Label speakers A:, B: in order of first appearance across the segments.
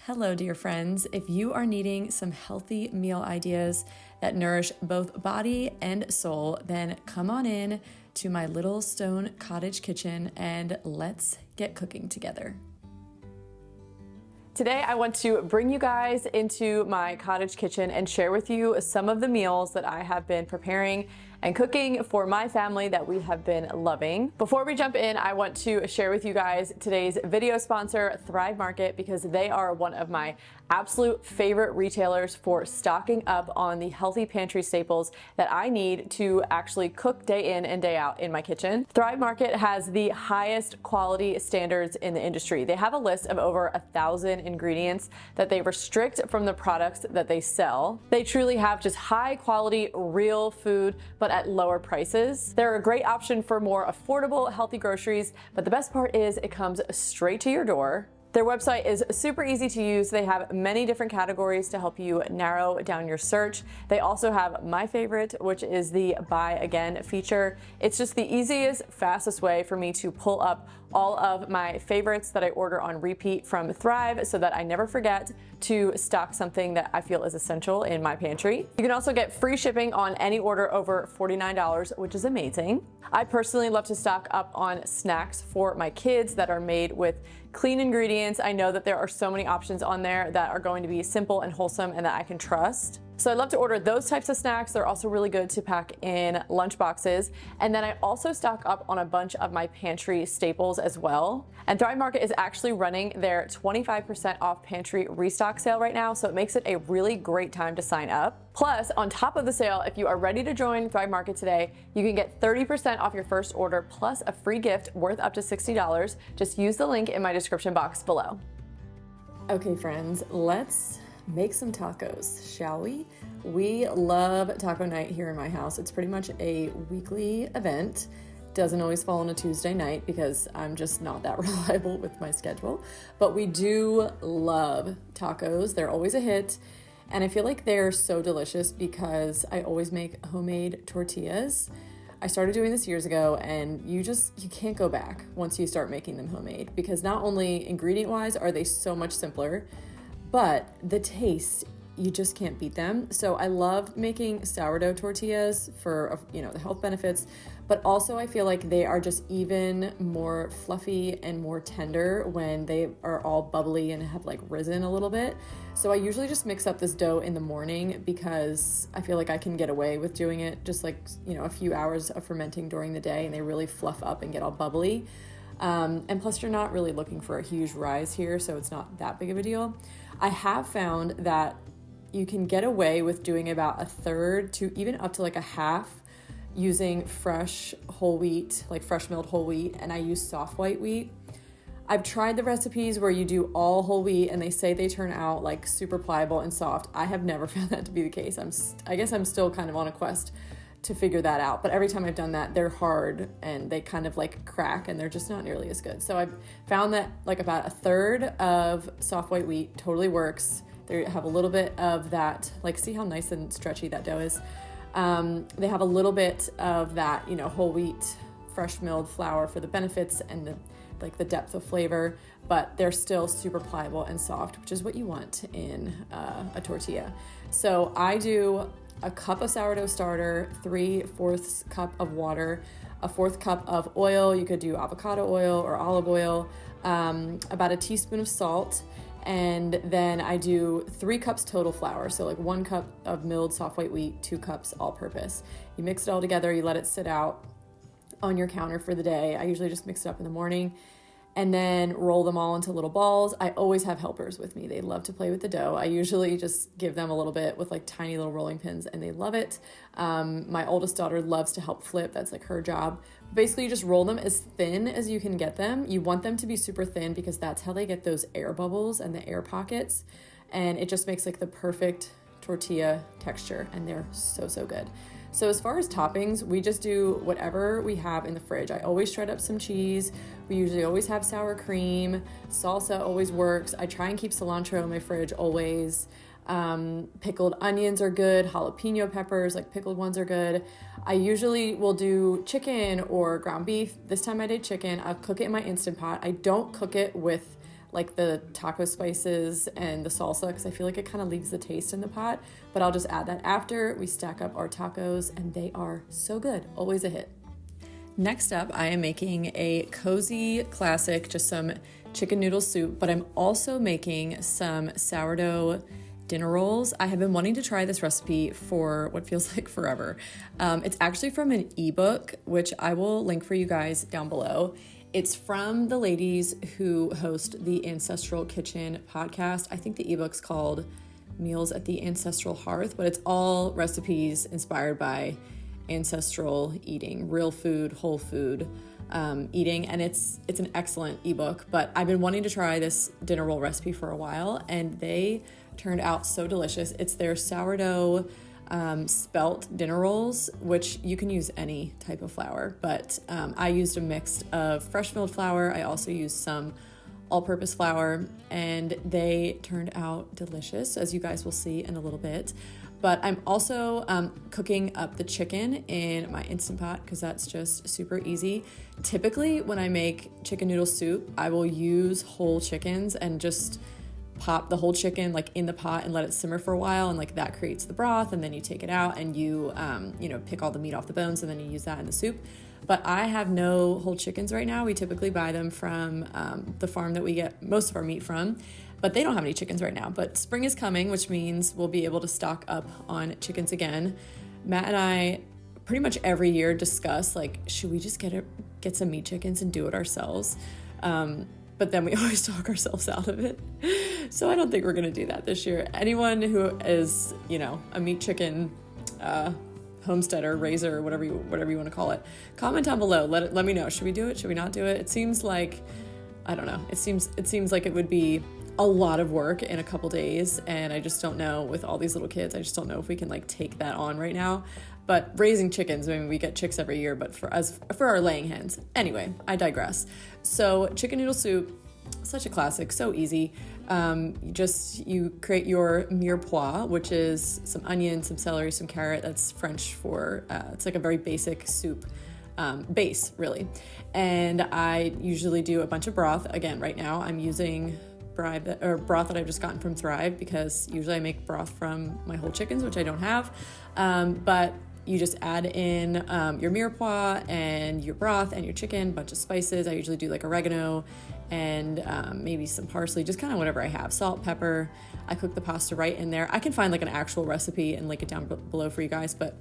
A: Hello, dear friends. If you are needing some healthy meal ideas that nourish both body and soul, then come on in to my little stone cottage kitchen and let's get cooking together. Today, I want to bring you guys into my cottage kitchen and share with you some of the meals that I have been preparing and cooking for my family that we have been loving. Before we jump in, I want to share with you guys today's video sponsor, Thrive Market, because they are one of my absolute favorite retailers for stocking up on the healthy pantry staples that I need to actually cook day in and day out in my kitchen. Thrive Market has the highest quality standards in the industry. They have a list of over 1,000 ingredients that they restrict from the products that they sell. They truly have just high quality, real food, but at lower prices. They're a great option for more affordable, healthy groceries, but the best part is it comes straight to your door. Their website is super easy to use. They have many different categories to help you narrow down your search. They also have my favorite, which is the buy again feature. It's just the easiest, fastest way for me to pull up all of my favorites that I order on repeat from Thrive so that I never forget to stock something that I feel is essential in my pantry. You can also get free shipping on any order over $49, which is amazing. I personally love to stock up on snacks for my kids that are made with clean ingredients. I know that there are so many options on there that are going to be simple and wholesome and that I can trust. So I love to order those types of snacks. They're also really good to pack in lunch boxes. And then I also stock up on a bunch of my pantry staples as well. And Thrive Market is actually running their 25% off pantry restock sale right now. So it makes it a really great time to sign up. Plus, on top of the sale, if you are ready to join Thrive Market today, you can get 30% off your first order plus a free gift worth up to $60. Just use the link in my description box below. Okay, friends, let's make some tacos, shall we? We love taco night here in my house. It's pretty much a weekly event. Doesn't always fall on a Tuesday night because I'm just not that reliable with my schedule. But we do love tacos. They're always a hit. And I feel like they're so delicious because I always make homemade tortillas. I started doing this years ago and you can't go back once you start making them homemade because not only ingredient wise are they so much simpler, but the taste, you just can't beat them. So I love making sourdough tortillas for, the health benefits, but also I feel like they are just even more fluffy and more tender when they are all bubbly and have like risen a little bit. So I usually just mix up this dough in the morning because I feel like I can get away with doing it just like, a few hours of fermenting during the day and they really fluff up and get all bubbly. And plus you're not really looking for a huge rise here, so it's not that big of a deal. I have found that you can get away with doing about a third to even up to like a half using fresh whole wheat, like fresh milled whole wheat, and I use soft white wheat. I've tried the recipes where you do all whole wheat and they say they turn out like super pliable and soft. I have never found that to be the case. I guess I'm still kind of on a quest to figure that out. But every time I've done that, they're hard and they kind of like crack and they're just not nearly as good. So I've found that like about a third of soft white wheat totally works. They have a little bit of that, like see how nice and stretchy that dough is. They have a little bit of that, whole wheat, fresh milled flour for the benefits and the depth of flavor, but they're still super pliable and soft, which is what you want in a tortilla. So I do a cup of sourdough starter, 3/4 cup of water, a 1/4 cup of oil. You could do avocado oil or olive oil, about a teaspoon of salt, and then I do 3 cups total flour. So like 1 cup of milled soft white wheat, 2 cups all purpose. You mix it all together, you let it sit out on your counter for the day. I usually just mix it up in the morning and then roll them all into little balls. I always have helpers with me. They love to play with the dough. I usually just give them a little bit with like tiny little rolling pins and they love it. My oldest daughter loves to help flip. That's like her job. Basically, you just roll them as thin as you can get them. You want them to be super thin because that's how they get those air bubbles and the air pockets. And it just makes like the perfect tortilla texture and they're so, so good. So as far as toppings, we just do whatever we have in the fridge. I always shred up some cheese. We usually always have sour cream. Salsa always works. I try and keep cilantro in my fridge always. Pickled onions are good. Jalapeno peppers, like pickled ones, are good. I usually will do chicken or ground beef. This time I did chicken. I'll cook it in my Instant Pot. I don't cook it with like the taco spices and the salsa, because I feel like it kind of leaves the taste in the pot, but I'll just add that after we stack up our tacos, and they are so good. Always a hit. Next up, I am making a cozy classic, just some chicken noodle soup, but I'm also making some sourdough dinner rolls. I have been wanting to try this recipe for what feels like forever. It's actually from an ebook, which I will link for you guys down below. It's from the ladies who host the Ancestral Kitchen podcast. I think the ebook's called Meals at the Ancestral Hearth, but it's all recipes inspired by ancestral eating, real food, whole food eating, and it's an excellent ebook. But I've been wanting to try this dinner roll recipe for a while, and they turned out so delicious. It's their sourdough spelt dinner rolls, which you can use any type of flour, but I used a mix of fresh milled flour. I also used some all-purpose flour, and they turned out delicious, as you guys will see in a little bit. But I'm also cooking up the chicken in my Instant Pot, because that's just super easy. Typically, when I make chicken noodle soup, I will use whole chickens and just pop the whole chicken like in the pot and let it simmer for a while, and like that creates the broth, and then you take it out and you pick all the meat off the bones, and then you use that in the soup. But I have no whole chickens right now. We typically buy them from the farm that we get most of our meat from, but they don't have any chickens right now. But spring is coming, which means we'll be able to stock up on chickens again. Matt and I pretty much every year discuss, like, should we just get some meat chickens and do it ourselves? But then we always talk ourselves out of it. So I don't think we're going to do that this year. Anyone who is, a meat chicken homesteader, raiser, whatever you want to call it, comment down below. Let me know. Should we do it? Should we not do it? It seems like, I don't know. It seems like it would be a lot of work in a couple days, and I just don't know, with all these little kids, I just don't know if we can like take that on right now. But raising chickens, I mean, we get chicks every year, but for our laying hens. Anyway, I digress. So chicken noodle soup, such a classic, so easy. You create your mirepoix, which is some onion, some celery, some carrot. That's French for, it's like a very basic soup base, really. And I usually do a bunch of broth. Again, right now I'm using broth that I've just gotten from Thrive, because usually I make broth from my whole chickens, which I don't have. But you just add in your mirepoix and your broth and your chicken, bunch of spices. I usually do like oregano and maybe some parsley, just kind of whatever I have. Salt, pepper. I cook the pasta right in there. I can find like an actual recipe and link it down below for you guys, but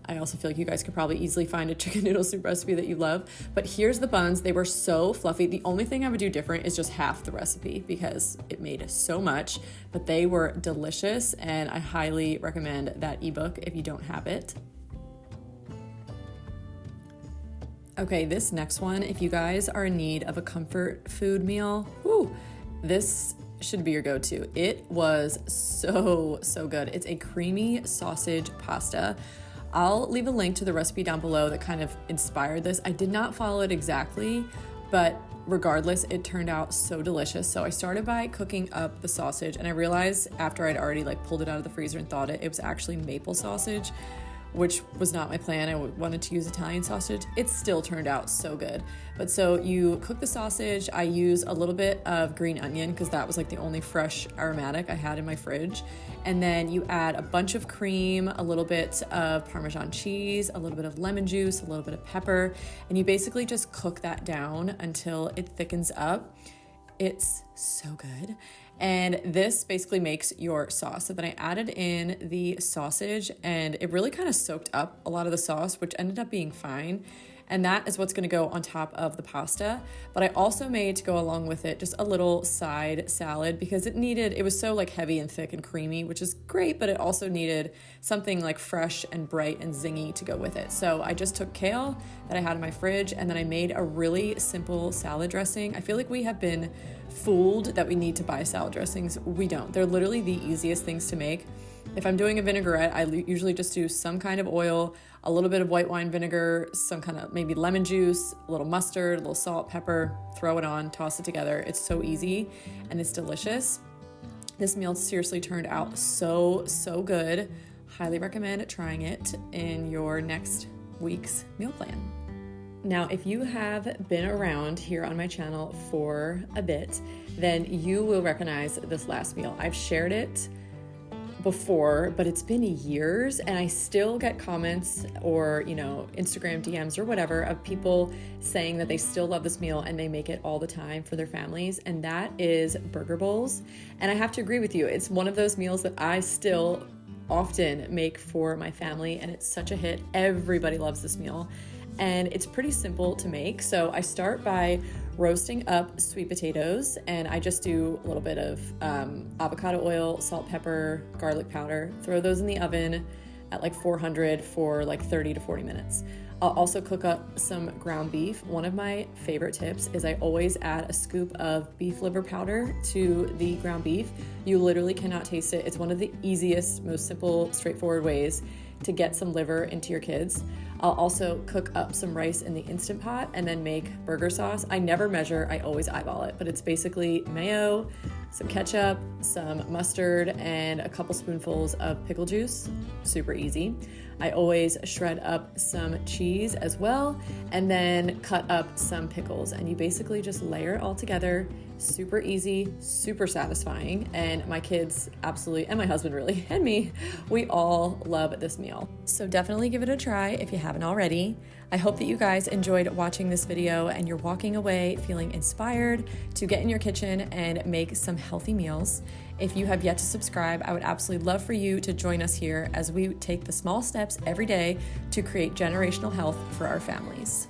A: I also feel like you guys could probably easily find a chicken noodle soup recipe that you love. But here's the buns. They were so fluffy. The only thing I would do different is just half the recipe, because it made so much, but they were delicious, and I highly recommend that ebook if you don't have it. Okay, this next one, if you guys are in need of a comfort food meal, this should be your go-to. It was so good. It's a creamy sausage pasta. I'll leave a link to the recipe down below that kind of inspired this. I did not follow it exactly, but regardless, it turned out so delicious. So I started by cooking up the sausage, and I realized after I'd already pulled it out of the freezer and thawed it, it was actually maple sausage, which was not my plan. I wanted to use Italian sausage. It still turned out so good. But so you cook the sausage. I use a little bit of green onion, because that was the only fresh aromatic I had in my fridge. And then you add a bunch of cream, a little bit of Parmesan cheese, a little bit of lemon juice, a little bit of pepper, and you basically just cook that down until it thickens up. It's so good. And this basically makes your sauce. So then I added in the sausage, and it really kind of soaked up a lot of the sauce, which ended up being fine. And that is what's going to go on top of the pasta. But I also made, to go along with it, just a little side salad, because it was so heavy and thick and creamy, which is great, but it also needed something fresh and bright and zingy to go with it. So I just took kale that I had in my fridge, and then I made a really simple salad dressing. I feel like we have been fooled that we need to buy salad dressings. We don't. They're literally the easiest things to make. If I'm doing a vinaigrette, I usually just do some kind of oil, a little bit of white wine vinegar, some kind of maybe lemon juice, a little mustard, a little salt, pepper, throw it on, toss it together. It's so easy and it's delicious. This meal seriously turned out so good. Highly recommend trying it in your next week's meal plan. Now, if you have been around here on my channel for a bit, then you will recognize this last meal. I've shared it before, but it's been years and I still get comments or, Instagram DMs or whatever of people saying that they still love this meal and they make it all the time for their families. And that is burger bowls. And I have to agree with you. It's one of those meals that I still often make for my family and it's such a hit. Everybody loves this meal. And it's pretty simple to make. So I start by roasting up sweet potatoes, and I just do a little bit of avocado oil, salt, pepper, garlic powder, throw those in the oven at like 400 for like 30 to 40 minutes. I'll also cook up some ground beef. One of my favorite tips is I always add a scoop of beef liver powder to the ground beef. You literally cannot taste it. It's one of the easiest, most simple, straightforward ways to get some liver into your kids. I'll also cook up some rice in the Instant Pot and then make burger sauce. I never measure, I always eyeball it, but it's basically mayo, some ketchup, some mustard, and a couple spoonfuls of pickle juice. Super easy. I always shred up some cheese as well, and then cut up some pickles. And you basically just layer it all together. Super easy, super satisfying, and my kids absolutely, and my husband really, and me, we all love this meal. So definitely give it a try if you haven't already. I hope that you guys enjoyed watching this video and you're walking away feeling inspired to get in your kitchen and make some healthy meals. If you have yet to subscribe, I would absolutely love for you to join us here as we take the small steps every day to create generational health for our families.